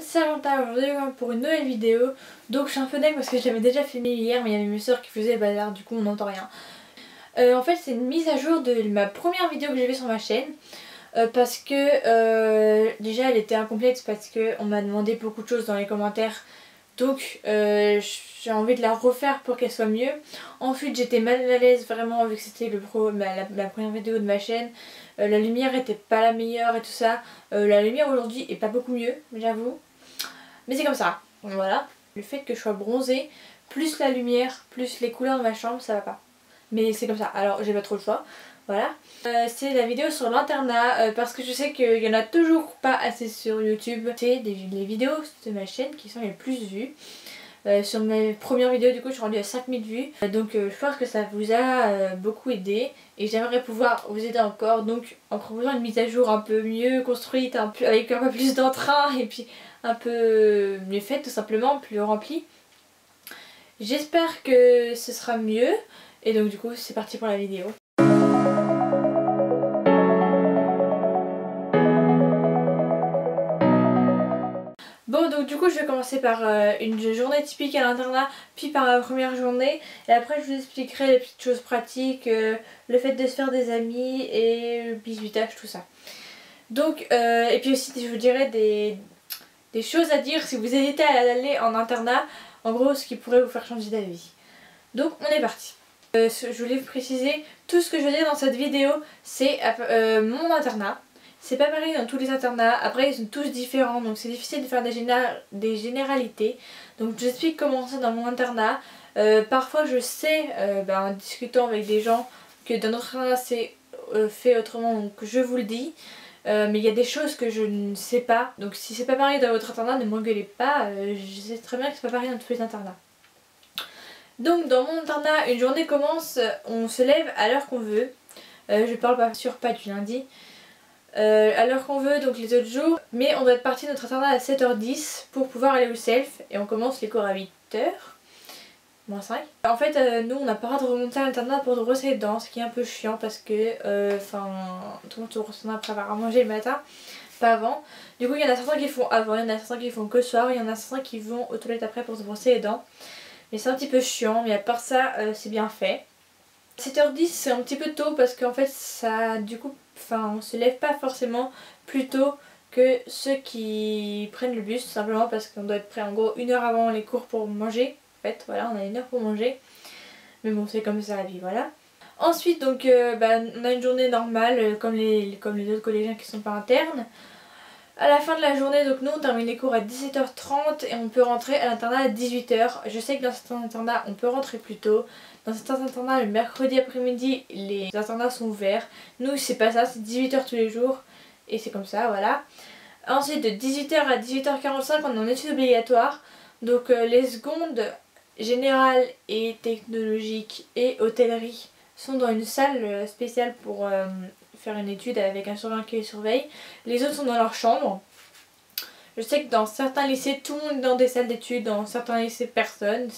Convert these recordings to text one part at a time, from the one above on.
c'est Valentin aujourd'hui pour une nouvelle vidéo. Donc je suis un peu dingue parce que je l'avais déjà filmé hier, mais il y avait mes soeurs qui faisaient le bazar, du coup on n'entend rien. En fait c'est une mise à jour de ma première vidéo que j'ai fait sur ma chaîne. Parce que déjà elle était incomplète parce qu'on m'a demandé beaucoup de choses dans les commentaires. Donc j'ai envie de la refaire pour qu'elle soit mieux. Ensuite j'étais mal à l'aise vraiment vu que c'était la première vidéo de ma chaîne. La lumière était pas la meilleure et tout ça. La lumière aujourd'hui est pas beaucoup mieux, j'avoue. Mais c'est comme ça, voilà. Le fait que je sois bronzée, plus la lumière, plus les couleurs de ma chambre, ça va pas. Mais c'est comme ça, alors j'ai pas trop le choix. Voilà. C'est la vidéo sur l'internat parce que je sais qu'il y en a toujours pas assez sur YouTube. C'est les vidéos de ma chaîne qui sont les plus vues. Sur mes premières vidéos du coup je suis rendue à 5000 vues. Donc je pense que ça vous a beaucoup aidé. Et j'aimerais pouvoir vous aider encore. Donc en proposant une mise à jour un peu mieux construite, avec un peu plus d'entrain et puis un peu mieux faite tout simplement, plus remplie. J'espère que ce sera mieux. Et donc du coup c'est parti pour la vidéo. Bon donc du coup je vais commencer par une journée typique à l'internat, puis par la première journée et après je vous expliquerai les petites choses pratiques, le fait de se faire des amis et le bisutage, tout ça. Donc et puis aussi je vous dirai des choses à dire si vous hésitez à aller en internat, en gros ce qui pourrait vous faire changer d'avis. Donc on est parti. Je voulais vous préciser, tout ce que je veux dire dans cette vidéo c'est mon internat. C'est pas pareil dans tous les internats, après ils sont tous différents donc c'est difficile de faire des généralités. Donc je vous explique comment c'est dans mon internat. Parfois je sais en discutant avec des gens que dans notre internat c'est fait autrement, donc je vous le dis. Mais il y a des choses que je ne sais pas, donc si c'est pas pareil dans votre internat ne m'engueulez pas, je sais très bien que c'est pas pareil dans tous les internats. Donc dans mon internat une journée commence, on se lève à l'heure qu'on veut. Je parle pas du lundi. À l'heure qu'on veut donc les autres jours, mais on doit être parti de notre internat à 7h10 pour pouvoir aller au self et on commence les cours à 8h moins 5. En fait nous on n'a pas le droit de remonter à l'internat pour de brosser les dents, ce qui est un peu chiant parce que tout le monde se brosse les dents après avoir mangé le matin, pas avant. Du coup il y en a certains qui font avant, il y en a certains qui font que le soir, il y en a certains qui vont aux toilettes après pour se brosser les dents. Mais c'est un petit peu chiant, mais à part ça c'est bien fait. 7h10 c'est un petit peu tôt parce qu'en fait ça du coup on se lève pas forcément plus tôt que ceux qui prennent le bus, tout simplement parce qu'on doit être prêt en gros 1 heure avant les cours pour manger. En fait voilà, on a 1 heure pour manger, mais bon c'est comme ça la vie, voilà. Ensuite donc on a une journée normale comme les autres collégiens qui sont pas internes. À la fin de la journée, donc nous on termine les cours à 17h30 et on peut rentrer à l'internat à 18h. Je sais que dans certains internats on peut rentrer plus tôt. Dans certains internats le mercredi après-midi les internats sont ouverts. Nous c'est pas ça, c'est 18h tous les jours et c'est comme ça, voilà. Ensuite de 18h à 18h45 on est en études obligatoires. Donc les secondes générales et technologiques et hôtellerie sont dans une salle spéciale pour faire une étude avec un surveillant qui les surveille. Les autres sont dans leur chambre. Je sais que dans certains lycées tout le monde est dans des salles d'études, dans certains lycées personne,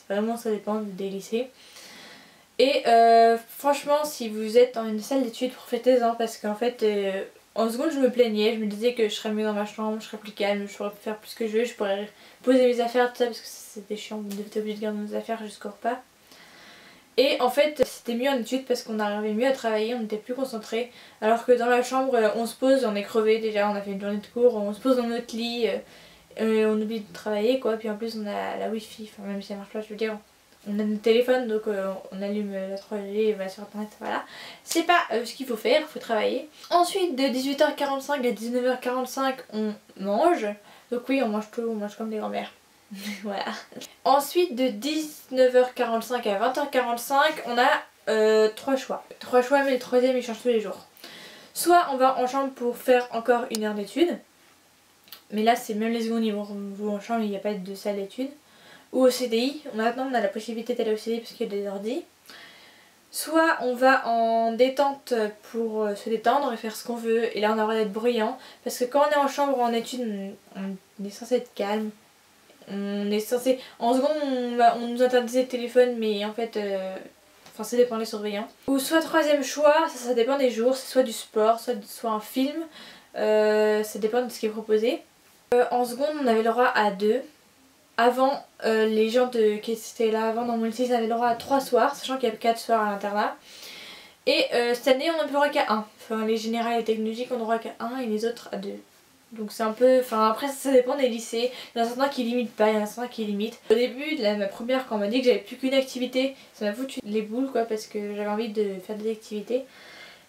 vraiment ça dépend des lycées. Et franchement si vous êtes dans une salle d'études profitez-en parce qu'en fait en seconde je me plaignais, je me disais que je serais mieux dans ma chambre, je serais plus calme, je pourrais faire plus ce que je veux, je pourrais poser mes affaires tout ça parce que c'était chiant, on était obligé de garder nos affaires jusqu'au repas. Et en fait c'était mieux en études parce qu'on arrivait mieux à travailler, on était plus concentré. Alors que dans la chambre on se pose, on est crevé déjà, on a fait une journée de cours, on se pose dans notre lit, on oublie de travailler quoi. Puis en plus on a la wifi, enfin même si ça marche pas je veux dire, on a notre téléphone donc on allume la 3G et va sur internet, voilà. C'est pas ce qu'il faut faire, il faut travailler. Ensuite de 18h45 à 19h45 on mange. Donc oui on mange tout, on mange comme des grands-mères. Voilà. Ensuite de 19h45 à 20h45 on a 3 choix. 3 choix mais le troisième il change tous les jours. Soit on va en chambre pour faire encore 1 heure d'études. Mais là c'est même les secondes ils vont jouer en chambre, il n'y a pas de salle d'études. Ou au CDI, maintenant on a la possibilité d'aller au CDI parce qu'il y a des ordi. Soit on va en détente pour se détendre et faire ce qu'on veut et là on a le droit d'être bruyant. Parce que quand on est en chambre ou en études on est censé être calme. On est censé... En seconde on nous interdisait le téléphone mais en fait ça dépend des surveillants. Ou soit troisième choix, ça dépend des jours, c'est soit du sport, soit un film, ça dépend de ce qui est proposé. En seconde on avait le droit à 2. Avant, les gens qui étaient là avant dans mon lycée, ils avaient le droit à 3 soirs, sachant qu'il y a 4 soirs à l'internat. Et cette année, on n'a plus le droit qu'à 1. Enfin, les générales et technologiques ont le droit qu'à 1 et les autres à 2. Donc c'est un peu... Enfin, après, ça dépend des lycées. Il y en a certains qui limitent pas, il y en a certains qui limitent. Au début, ma première, quand on m'a dit que j'avais plus qu'une activité, ça m'a foutu les boules, quoi, parce que j'avais envie de faire des activités.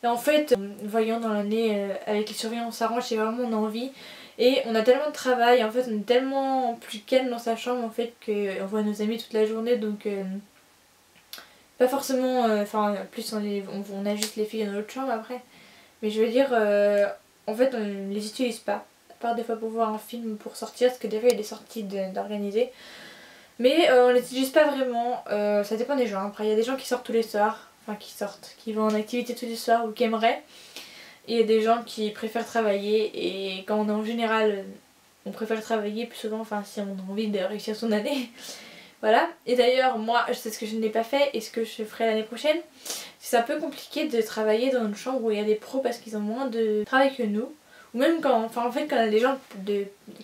Et en fait, voyant dans l'année, avec les surveillants, on s'arrange, j'ai vraiment envie. Et on a tellement de travail, en fait on est tellement plus calme dans sa chambre en fait qu'on voit nos amis toute la journée, donc pas forcément, enfin plus on a juste les filles dans notre chambre après. Mais je veux dire, en fait on les utilise pas, à part des fois pour voir un film, pour sortir, parce que des fois il y a des sorties d'organiser. Mais on les utilise pas vraiment, ça dépend des gens. Après il y a des gens qui sortent tous les soirs, enfin qui vont en activité tous les soirs ou qui aimeraient. Et il y a des gens qui préfèrent travailler, et quand on est en général, on préfère travailler plus souvent, enfin si on a envie de réussir son année. Voilà. Et d'ailleurs moi je sais ce que je n'ai pas fait et ce que je ferai l'année prochaine. C'est un peu compliqué de travailler dans une chambre où il y a des pros parce qu'ils ont moins de travail que nous. Ou même quand, enfin en fait quand il y a des gens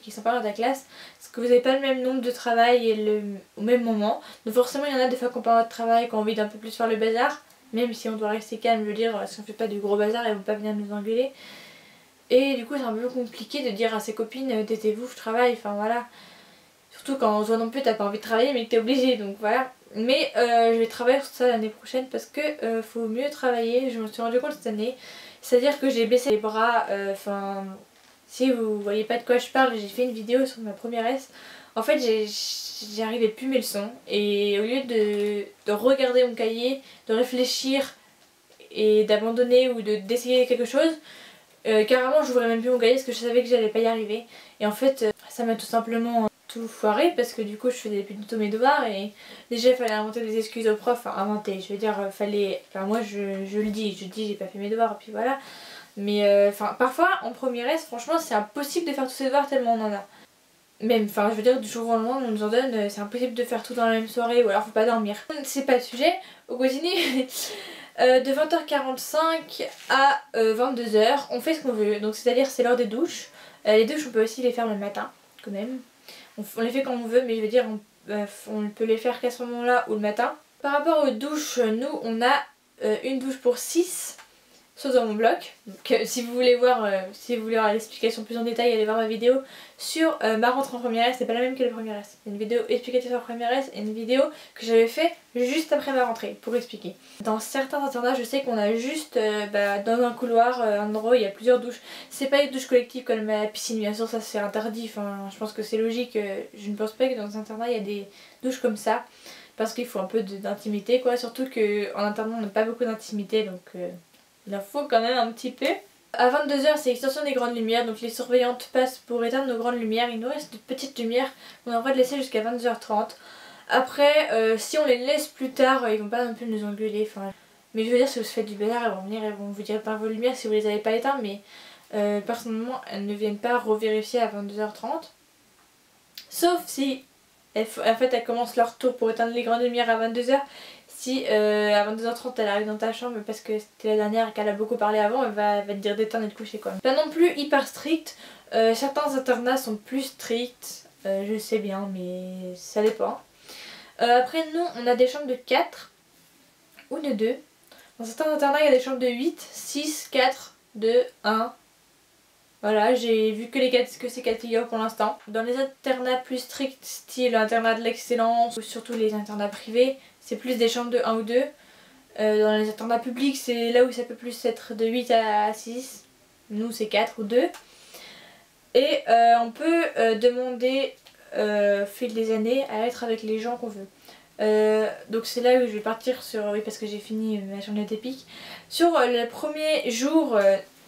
qui sont pas dans ta classe, parce que vous n'avez pas le même nombre de travail et au même moment. Donc forcément il y en a des fois qui n'ont pas de travail, qui ont envie d'un peu plus faire le bazar. Même si on doit rester calme, je veux dire, si on fait pas du gros bazar, elles vont pas venir nous engueuler. Et du coup c'est un peu compliqué de dire à ses copines taisez-vous, je travaille, enfin voilà. Surtout quand on se voit non plus, t'as pas envie de travailler mais que t'es obligé, donc voilà. Mais je vais travailler sur ça l'année prochaine parce que faut mieux travailler, je me suis rendu compte cette année. C'est-à-dire que j'ai baissé les bras, enfin si vous voyez pas de quoi je parle, j'ai fait une vidéo sur ma première S. En fait j'arrivais plus mes leçons et au lieu de regarder mon cahier, de réfléchir et d'abandonner ou d'essayer quelque chose, carrément j'ouvrais même plus mon cahier parce que je savais que j'allais pas y arriver. Et en fait ça m'a tout simplement tout foiré parce que du coup je faisais plus du tout mes devoirs et déjà il fallait inventer des excuses au prof, enfin inventer, je veux dire fallait, enfin moi je le dis, j'ai pas fait mes devoirs et puis voilà. Mais enfin parfois en première S franchement c'est impossible de faire tous ces devoirs tellement on en a. Même, enfin je veux dire du jour au lendemain on nous en donne, c'est impossible de faire tout dans la même soirée ou alors faut pas dormir. C'est pas le sujet, on continue. De 20h45 à 22h on fait ce qu'on veut, donc c'est à dire c'est l'heure des douches. Les douches on peut aussi les faire le matin quand même. On les fait quand on veut mais je veux dire on peut les faire qu'à ce moment là ou le matin. Par rapport aux douches, nous on a une douche pour 6. Sauf dans mon blog. Donc si vous voulez voir, l'explication plus en détail, allez voir ma vidéo sur ma rentrée en première S. C'est pas la même que la première S. Il y a une vidéo explicative sur la première S et une vidéo que j'avais fait juste après ma rentrée pour expliquer. Dans certains internats je sais qu'on a juste dans un couloir, un endroit où il y a plusieurs douches. C'est pas les douches collectives comme la piscine, bien sûr ça c'est interdit. Enfin je pense que c'est logique. Je ne pense pas que dans un internat il y a des douches comme ça. Parce qu'il faut un peu d'intimité quoi. Surtout qu'en internat on n'a pas beaucoup d'intimité donc... il en faut quand même un petit peu. À 22h c'est l'extension des grandes lumières, donc les surveillantes passent pour éteindre nos grandes lumières. Il nous reste de petites lumières qu'on a le droit de laisser jusqu'à 22h30. Après si on les laisse plus tard, ils vont pas non plus nous engueuler. Enfin, mais je veux dire si vous faites du bazar, elles vont venir, elles vont vous dire par vos lumières si vous les avez pas éteintes. Mais personnellement elles ne viennent pas revérifier à 22h30. Sauf si en fait elles commencent leur tour pour éteindre les grandes lumières à 22h. Si à 22h30 elle arrive dans ta chambre parce que c'était la dernière et qu'elle a beaucoup parlé avant, elle va te dire d'éteindre et de coucher quoi. Pas non plus hyper strict, certains internats sont plus stricts, je sais bien mais ça dépend. Après nous on a des chambres de 4 ou de 2. Dans certains internats il y a des chambres de 8, 6, 4, 2, 1. Voilà, j'ai vu que ces 4 figures pour l'instant. Dans les internats plus stricts, style internat de l'excellence ou surtout les internats privés, c'est plus des chambres de 1 ou 2. Dans les internats publics, c'est là où ça peut plus être de 8 à 6. Nous, c'est 4 ou 2. Et on peut demander, au fil des années, à être avec les gens qu'on veut. Donc c'est là où je vais partir sur, oui parce que j'ai fini ma journée d'épique, sur le premier jour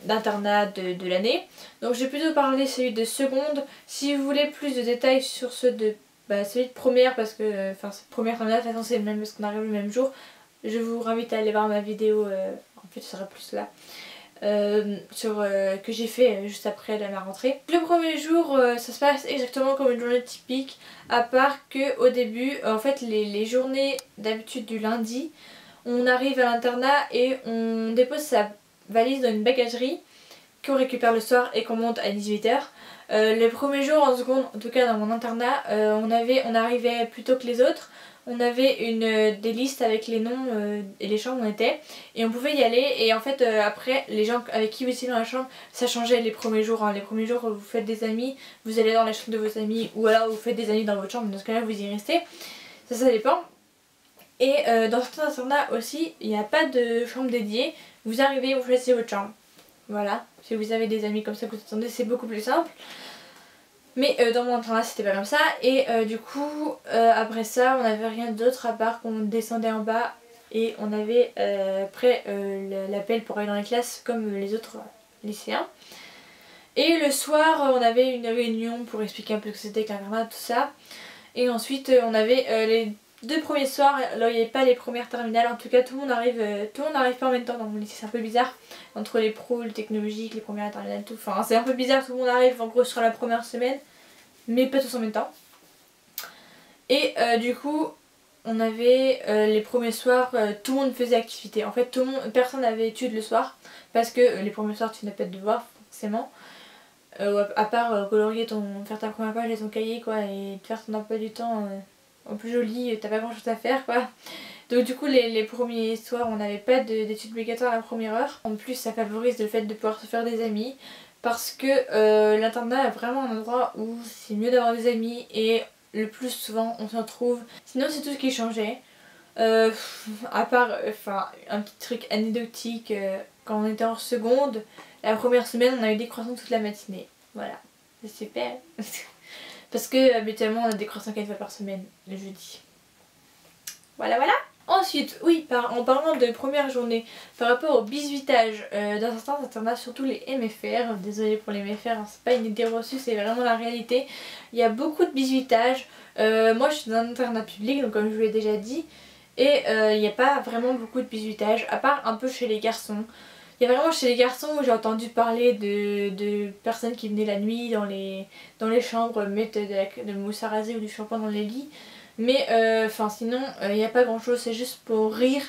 d'internat de l'année. Donc je vais plutôt parler celui de seconde. Si vous voulez plus de détails sur celui de première, parce que première internat de toute façon c'est le même parce qu'on arrive le même jour, je vous invite à aller voir ma vidéo, en fait ce sera plus là, que j'ai fait juste après ma rentrée. Le premier jour ça se passe exactement comme une journée typique, à part que au début en fait les journées d'habitude du lundi, on arrive à l'internat et on dépose sa valise dans une bagagerie qu'on récupère le soir et qu'on monte à 18h. Les premiers jours en seconde, en tout cas dans mon internat, on arrivait plus tôt que les autres. On avait des listes avec les noms et les chambres où on était et on pouvait y aller. Et en fait après les gens avec qui vous étiez dans la chambre, ça changeait les premiers jours, hein. Les premiers jours vous faites des amis, vous allez dans la chambre de vos amis, ou alors vous faites des amis dans votre chambre, dans ce cas là vous y restez. Ça dépend. Et dans certains internats aussi, il n'y a pas de chambre dédiée. Vous arrivez, vous choisissez votre chambre. Voilà, si vous avez des amis comme ça que vous attendez, c'est beaucoup plus simple. Mais dans mon internat c'était pas comme ça. Et du coup après ça on n'avait rien d'autre à part qu'on descendait en bas et on avait après l'appel pour aller dans les classes comme les autres lycéens. Et le soir on avait une réunion pour expliquer un peu ce que c'était que l'internat, tout ça. Et ensuite on avait les 2 premiers soirs, là il n'y avait pas les premières terminales, en tout cas tout le monde arrive pas en même temps dans mon lycée, c'est un peu bizarre. Entre les pros, le technologique, les premières terminales, tout, enfin c'est un peu bizarre, tout le monde arrive en gros sur la première semaine, mais pas tous en même temps. Et du coup on avait les premiers soirs, tout le monde faisait activité, en fait personne n'avait études le soir, parce que les premiers soirs tu n'as pas de devoirs forcément. À part colorier faire ta première page et ton cahier quoi, et faire ton emploi du temps en plus joli, t'as pas grand chose à faire quoi. Donc du coup les premiers soirs on n'avait pas d'études obligatoires à la première heure. En plus ça favorise le fait de pouvoir se faire des amis, parce que l'internat est vraiment un endroit où c'est mieux d'avoir des amis et le plus souvent on s'en trouve. Sinon c'est tout ce qui changeait. À part un petit truc anecdotique, quand on était en seconde, la première semaine on a eu des croissants toute la matinée. Voilà, c'est super. Parce que habituellement on a des croissants 4 fois par semaine, le jeudi. Voilà. Ensuite, oui, en parlant de première journée, par rapport au bisutage, dans certains internats, surtout les MFR, désolée pour les MFR, hein, c'est pas une idée reçue, c'est vraiment la réalité. Il y a beaucoup de bisutage. Moi je suis dans un internat public, donc comme je vous l'ai déjà dit, et il n'y a pas vraiment beaucoup de bisutage, à part un peu chez les garçons. Il y a vraiment chez les garçons où j'ai entendu parler de personnes qui venaient la nuit dans les chambres mettre de mousse à raser ou du shampoing dans les lits. Mais sinon il n'y a pas grand chose, c'est juste pour rire.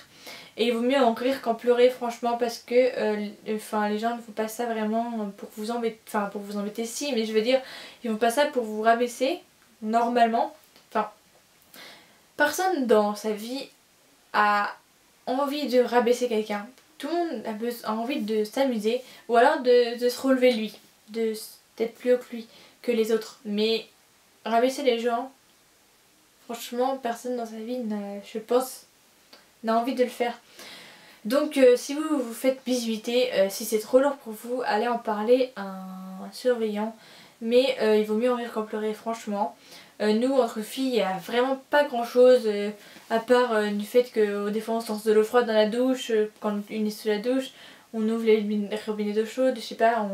Et il vaut mieux en rire qu'en pleurer franchement, parce que les gens ne font pas ça vraiment pour vous embêter. Enfin pour vous embêter si, mais je veux dire ils font pas ça pour vous rabaisser normalement. Enfin personne dans sa vie a envie de rabaisser quelqu'un. Tout le monde a envie de s'amuser ou alors de se relever lui, d'être plus haut que lui, que les autres. Mais rabaisser les gens, franchement personne dans sa vie je pense n'a envie de le faire. Donc si vous vous faites bisuiter, si c'est trop lourd pour vous, allez en parler à un surveillant. Mais il vaut mieux en rire qu'en pleurer franchement. Nous entre filles il n'y a vraiment pas grand chose à part du fait que des fois on se lance de l'eau froide dans la douche, quand une est sous la douche, on ouvre les robinets d'eau chaude, je sais pas,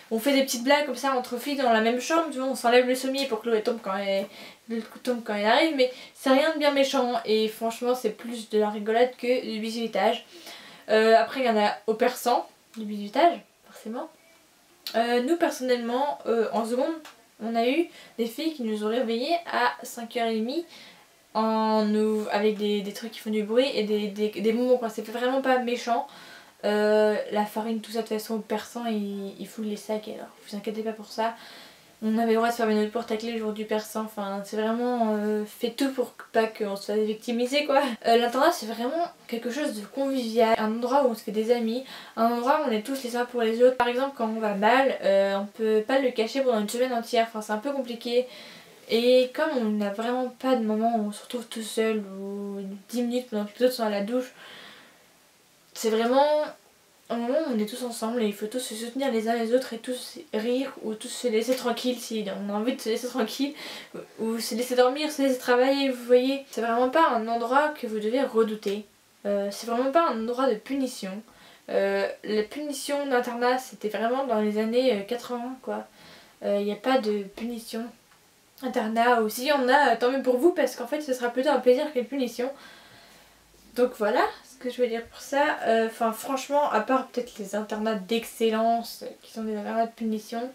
on fait des petites blagues comme ça entre filles dans la même chambre, tu vois, on s'enlève le sommier pour que l'eau tombe quand elle arrive, mais c'est rien de bien méchant et franchement c'est plus de la rigolade que du bisutage. Après il y en a au persan, du bisutage forcément. Nous personnellement en seconde on a eu des filles qui nous ont réveillés à 5h30 avec des trucs qui font du bruit et des moments quoi, c'est vraiment pas méchant. La farine tout ça de toute façon au persan il fout les sacs, alors vous inquiétez pas pour ça. On avait le droit de fermer notre porte à clé le jour du persan, enfin c'est vraiment fait tout pour pas qu'on se fasse victimiser quoi. L'internat c'est vraiment quelque chose de convivial, un endroit où on se fait des amis, un endroit où on est tous les uns pour les autres. Par exemple quand on va mal, on peut pas le cacher pendant une semaine entière, enfin c'est un peu compliqué. Et comme on n'a vraiment pas de moment où on se retrouve tout seul ou 10 minutes pendant que les autres sont à la douche, c'est vraiment un moment où on est tous ensemble et il faut tous se soutenir les uns les autres et tous rire ou tous se laisser tranquille si on a envie de se laisser tranquille, ou se laisser dormir, se laisser travailler, vous voyez. C'est vraiment pas un endroit que vous devez redouter, c'est vraiment pas un endroit de punition. La punition d'internat c'était vraiment dans les années 80 quoi, il n'y a pas de punition internat, ou s'il y en a tant mieux pour vous parce qu'en fait ce sera plutôt un plaisir qu'une punition. Donc voilà ce que je veux dire pour ça. Franchement, à part peut-être les internats d'excellence qui sont des internats de punition,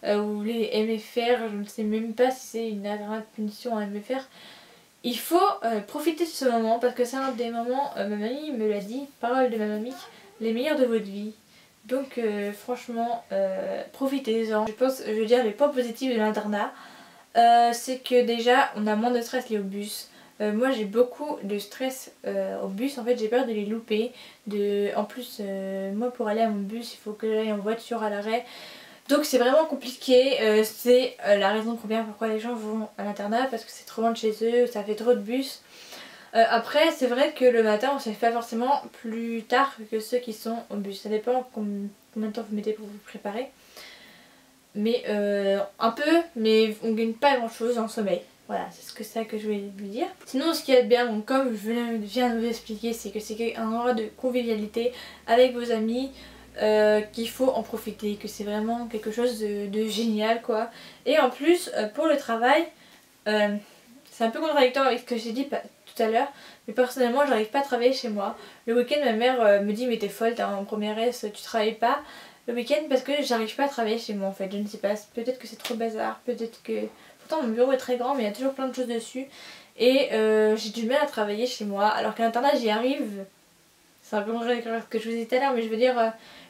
ou les MFR, je ne sais même pas si c'est une internat de punition en MFR, il faut profiter de ce moment parce que c'est un des moments, ma mamie me l'a dit, parole de ma mamie, les meilleurs de votre vie. Donc franchement profitez-en. Je veux dire les points positifs de l'internat, c'est que déjà on a moins de stress lié au bus. Moi j'ai beaucoup de stress au bus, en fait j'ai peur de les louper. En plus moi pour aller à mon bus il faut que j'aille en voiture à l'arrêt. Donc c'est vraiment compliqué, c'est la raison première pourquoi les gens vont à l'internat, parce que c'est trop loin de chez eux, ça fait trop de bus. Après c'est vrai que le matin on se fait pas forcément plus tard que ceux qui sont au bus, ça dépend combien de temps vous mettez pour vous préparer. Mais un peu, mais on gagne pas grand chose en sommeil. Voilà, c'est ça que je voulais vous dire. Sinon ce qui est bien, donc, comme je viens de vous expliquer, c'est que c'est un endroit de convivialité avec vos amis. Qu'il faut en profiter, que c'est vraiment quelque chose de génial quoi. Et en plus pour le travail, c'est un peu contradictoire avec ce que j'ai dit tout à l'heure, mais personnellement j'arrive pas à travailler chez moi. Le week-end ma mère me dit mais t'es folle, t'es en première S, tu travailles pas le week-end, parce que j'arrive pas à travailler chez moi en fait. Je ne sais pas, peut-être que c'est trop bazar, peut-être que... Pourtant mon bureau est très grand mais il y a toujours plein de choses dessus. Et j'ai du mal à travailler chez moi, alors qu'à l'internat j'y arrive. C'est un peu contradictoire avec ce que je vous disais tout à l'heure, mais je veux dire,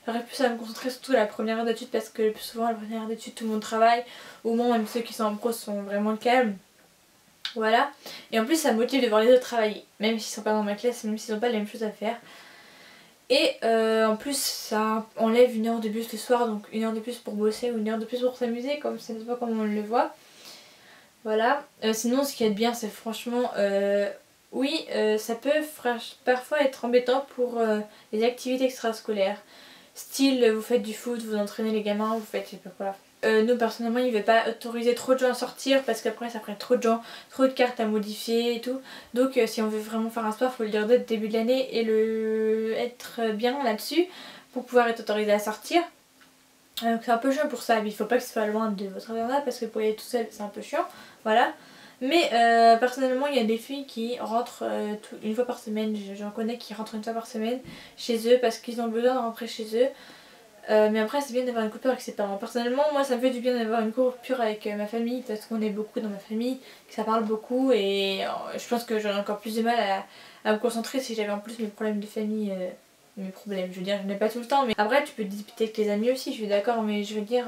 j'arrive plus à me concentrer surtout à la première heure d'études, parce que le plus souvent à la première heure d'études tout le monde travaille, au moins même ceux qui sont en pro sont vraiment calmes. Voilà. Et en plus ça me motive de voir les autres travailler, même s'ils sont pas dans ma classe, même s'ils n'ont pas la même chose à faire. Et en plus ça enlève une heure de bus le soir, donc une heure de plus pour bosser ou une heure de plus pour s'amuser, comme ça n'est pas comme on le voit. Voilà. Sinon ce qui est bien c'est franchement... oui, ça peut parfois être embêtant pour les activités extrascolaires. Style, vous faites du foot, vous entraînez les gamins, vous faites je sais pas quoi. Nous personnellement il ne veut pas autoriser trop de gens à sortir, parce qu'après ça ferait trop de gens, trop de cartes à modifier et tout. Donc si on veut vraiment faire un sport, il faut le dire dès le début de l'année et être bien là-dessus pour pouvoir être autorisé à sortir. Donc c'est un peu chiant pour ça, mais il faut pas que ce soit loin de votre internat, parce que pour y aller tout seul c'est un peu chiant. Voilà. Mais personnellement il y a des filles qui rentrent une fois par semaine, j'en connais qui rentrent une fois par semaine chez eux parce qu'ils ont besoin de rentrer chez eux. Mais après c'est bien d'avoir une coupure avec ses parents. Personnellement moi ça me fait du bien d'avoir une coupure avec ma famille, parce qu'on est beaucoup dans ma famille, que ça parle beaucoup, et je pense que j'aurais encore plus de mal à me concentrer si j'avais en plus mes problèmes de famille. Mes problèmes, je veux dire, je n'ai pas tout le temps, mais après tu peux te disputer avec les amis aussi, je suis d'accord, mais je veux dire...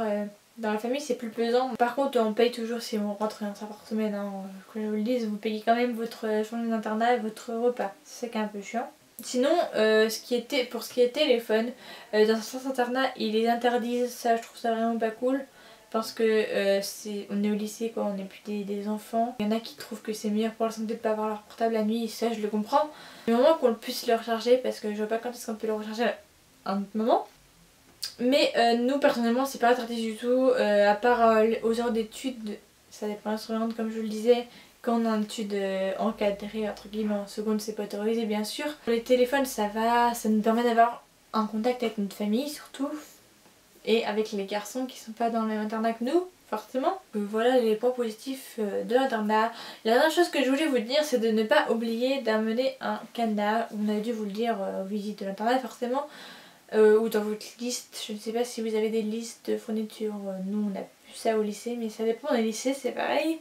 Dans la famille c'est plus pesant. Par contre on paye toujours si on rentre une fois par semaine, hein. Que je vous le dise, vous payez quand même votre journée d'internat et votre repas. C'est ça qui est un peu chiant. Sinon pour ce qui est téléphone, dans certains internats ils les interdisent, ça je trouve ça vraiment pas cool. Parce que on est au lycée quoi, on n'est plus des enfants. Il y en a qui trouvent que c'est meilleur pour la santé de ne pas avoir leur portable la nuit, et ça je le comprends. Du moment qu'on puisse le recharger, parce que je vois pas quand est-ce qu'on peut le recharger à un autre moment. Mais nous personnellement c'est pas interdit du tout, à part aux heures d'études, ça dépend de l'instrument comme je le disais, quand on a une étude encadrée entre guillemets en seconde c'est pas autorisé bien sûr. Pour les téléphones ça va, ça nous permet d'avoir un contact avec notre famille surtout, et avec les garçons qui sont pas dans le même internat que nous forcément. Voilà les points positifs de l'internat. La dernière chose que je voulais vous dire c'est de ne pas oublier d'amener un cadenas, on avait dû vous le dire aux visites de l'internat forcément. Ou dans votre liste, je ne sais pas si vous avez des listes de fournitures, nous on a plus ça au lycée, mais ça dépend des lycées, c'est pareil.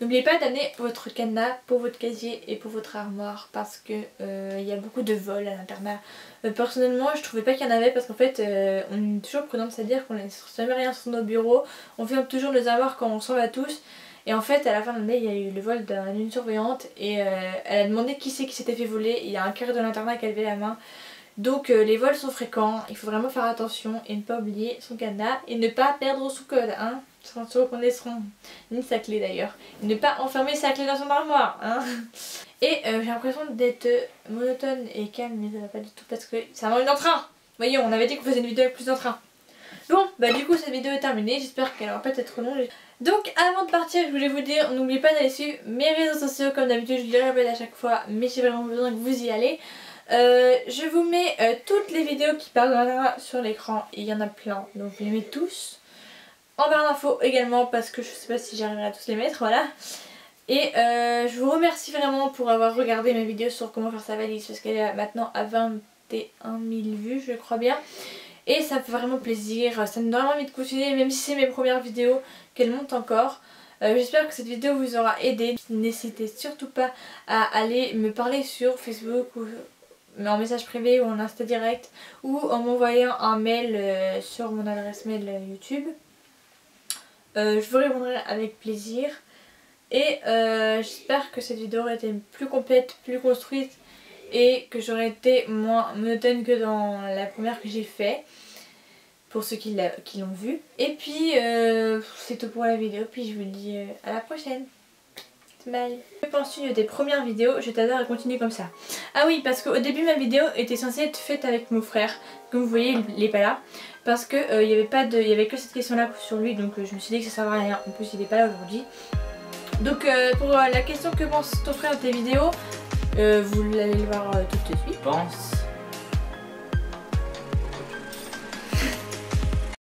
N'oubliez pas d'amener votre cadenas pour votre casier et pour votre armoire, parce que y a beaucoup de vols à l'internat. Personnellement je trouvais pas qu'il y en avait, parce qu'en fait on est toujours prudente, c'est-à-dire qu'on ne laisse jamais rien sur nos bureaux, on ferme toujours nos armoires quand on s'en va tous. Et en fait à la fin de l'année il y a eu le vol d'une surveillante, et elle a demandé qui c'est qui s'était fait voler, il y a un carré de l'internat qui a levé la main. Donc les vols sont fréquents, il faut vraiment faire attention et ne pas oublier son cadenas et ne pas perdre son code, hein. Surtout qu'on laisseront ni sa clé d'ailleurs. Et ne pas enfermer sa clé dans son armoire, hein. Et j'ai l'impression d'être monotone et calme, mais ça va pas du tout parce que ça manque d'entrain. Voyons, on avait dit qu'on faisait une vidéo avec plus d'entrain. Bon, bah du coup cette vidéo est terminée, j'espère qu'elle aura pas été trop longue. Donc avant de partir, je voulais vous dire, n'oubliez pas d'aller suivre mes réseaux sociaux comme d'habitude, je le répète à chaque fois, mais j'ai vraiment besoin que vous y allez. Je vous mets toutes les vidéos qui parlent de l'internat sur l'écran, il y en a plein, donc je les mets tous. En barre d'infos également, parce que je sais pas si j'arriverai à tous les mettre, voilà. Et je vous remercie vraiment pour avoir regardé mes vidéos sur comment faire sa valise, parce qu'elle est maintenant à 21 000 vues, je crois bien. Et ça me fait vraiment plaisir, ça me donne vraiment envie de continuer, même si c'est mes premières vidéos, qu'elles montent encore. J'espère que cette vidéo vous aura aidé. N'hésitez surtout pas à aller me parler sur Facebook ou en message privé ou en Insta direct ou en m'envoyant un mail sur mon adresse mail YouTube. Je vous répondrai avec plaisir. Et j'espère que cette vidéo aurait été plus complète, plus construite et que j'aurais été moins monotone que dans la première que j'ai fait. Pour ceux qui l'ont vu. Et puis c'est tout pour la vidéo. Puis je vous dis à la prochaine. Bye. Que penses-tu de tes premières vidéos? Je t'adore et continue comme ça. Ah oui, parce qu'au début ma vidéo était censée être faite avec mon frère. Comme vous voyez, il n'est pas là. Parce que il y avait que cette question là sur lui. Donc je me suis dit que ça servait à rien. En plus il n'est pas là aujourd'hui. Donc pour la question que pense ton frère de tes vidéos, vous allez le voir tout de suite. Je pense